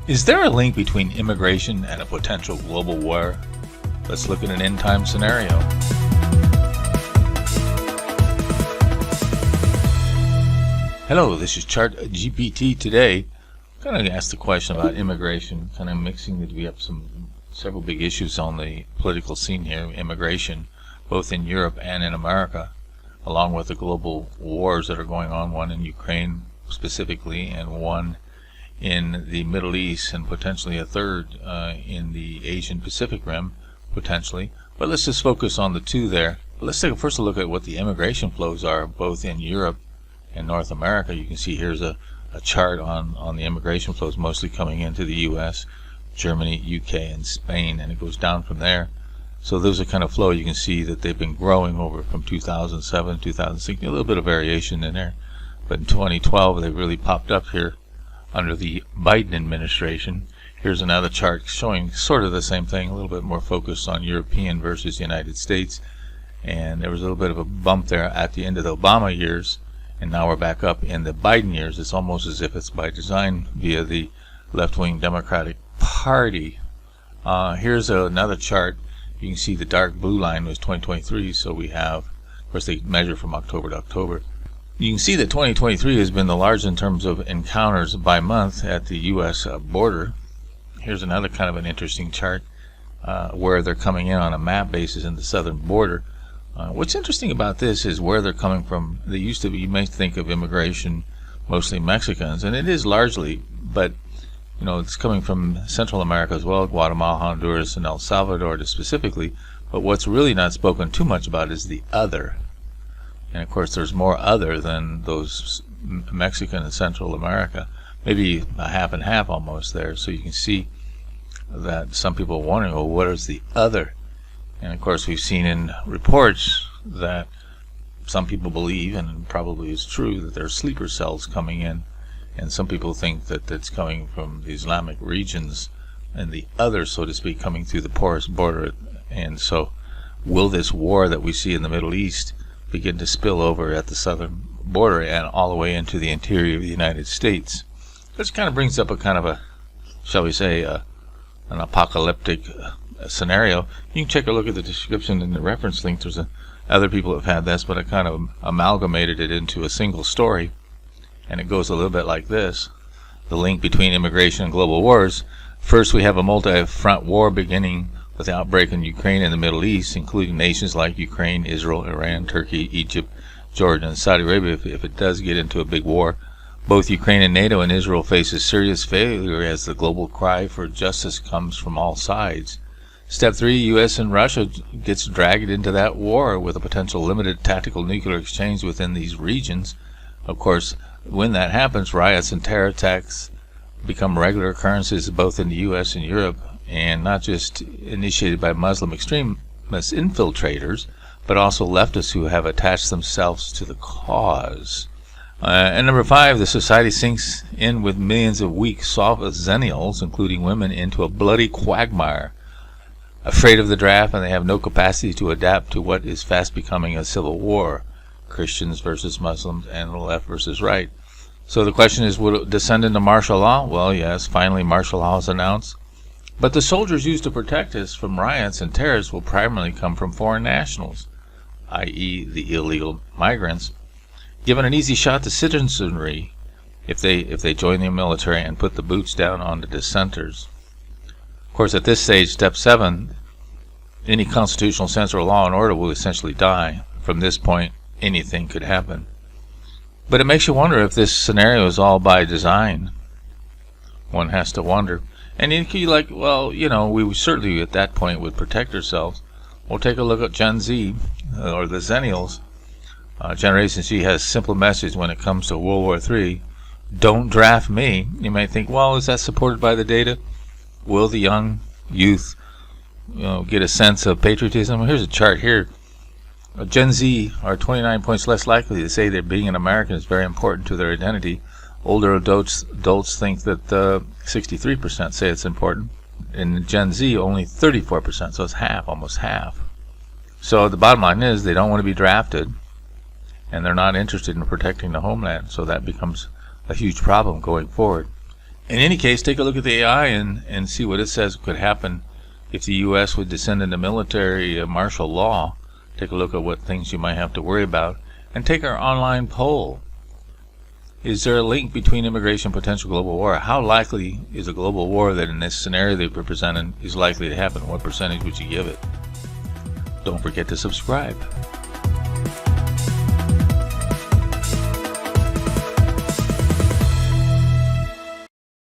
Is there a link between immigration and a potential global war? Let's look at an end-time scenario. Hello, this is Chart GPT today. I'm going to ask the question about immigration, kind of mixing it. We have several big issues on the political scene here. Immigration, both in Europe and in America, along with the global wars that are going on, one in Ukraine specifically, and one in the Middle East, and potentially a third in the Asian Pacific Rim, potentially. But let's just focus on the two there. Let's take first a look at what the immigration flows are, both in Europe and North America. You can see here's a chart on the immigration flows, mostly coming into the U.S., Germany, UK, and Spain, and it goes down from there. So those are kind of flow. You can see that they've been growing over from 2007, 2006, a little bit of variation in there. But in 2012, they really popped up here under the Biden administration. Here's another chart showing sort of the same thing, a little bit more focused on European versus United States. And there was a little bit of a bump there at the end of the Obama years, and now we're back up in the Biden years. It's almost as if it's by design via the left-wing Democratic Party. Here's another chart. You can see the dark blue line was 2023, so we have, of course they measure from October to October. You can see that 2023 has been the largest in terms of encounters by month at the U.S. border. Here's another kind of an interesting chart where they're coming in on a map basis in the southern border. What's interesting about this is where they're coming from. They used to be, you may think of immigration, mostly Mexicans, and it is largely, but you know, it's coming from Central America as well, Guatemala, Honduras, and El Salvador specifically. But what's really not spoken too much about is the other. And of course there's more other than those Mexican and Central America, maybe a half and half almost there. So you can see that some people are wondering, well, what is the other? And of course we've seen in reports that some people believe, and probably is true, that there are sleeper cells coming in, and some people think that it's coming from the Islamic regions and the other, so to speak, coming through the porous border. And so will this war that we see in the Middle East begin to spill over at the southern border and all the way into the interior of the United States? This kind of brings up a kind of a, shall we say, an apocalyptic scenario. You can take a look at the description in the reference link. There's other people have had this, but I kind of amalgamated it into a single story, and it goes a little bit like this: the link between immigration and global wars. First, we have a multi-front war beginning with the outbreak in Ukraine and the Middle East, including nations like Ukraine, Israel, Iran, Turkey, Egypt, Jordan, and Saudi Arabia. If it does get into a big war, both Ukraine and NATO and Israel faces serious failure as the global cry for justice comes from all sides. Step 3, U.S. and Russia gets dragged into that war with a potential limited tactical nuclear exchange within these regions. Of course, when that happens, riots and terror attacks become regular occurrences both in the U.S. and Europe, and not just initiated by Muslim extremist infiltrators, but also leftists who have attached themselves to the cause. And number 5, the society sinks in with millions of weak, soft zennials, including women, into a bloody quagmire, afraid of the draft, and they have no capacity to adapt to what is fast becoming a civil war. Christians versus Muslims, and the left versus right. So the question is, will it descend into martial law? Well, yes, finally martial law is announced. But the soldiers used to protect us from riots and terrorists will primarily come from foreign nationals, i.e. the illegal migrants, given an easy shot to citizenry if they join the military and put the boots down on the dissenters. Of course, at this stage, step 7, any constitutional sense or law and order will essentially die. From this point, anything could happen. But it makes you wonder if this scenario is all by design. One has to wonder. And you're like, well, you know, we certainly at that point would protect ourselves. We'll take a look at Gen Z, or the Zennials. Generation Z has a simple message when it comes to World War III. Don't draft me. You may think, well, is that supported by the data? Will the young youth, get a sense of patriotism? Well, here's a chart here. Gen Z are 29 points less likely to say that being an American is very important to their identity. Older adults think that 63% say it's important. In Gen Z, only 34%, so it's half, almost half. So the bottom line is they don't want to be drafted, and they're not interested in protecting the homeland, so that becomes a huge problem going forward. In any case, take a look at the AI and see what it says could happen if the U.S. would descend into military martial law. Take a look at what things you might have to worry about, and take our online poll. Is there a link between immigration and potential global war? How likely is a global war that in this scenario they've presented is likely to happen? What percentage would you give it? Don't forget to subscribe.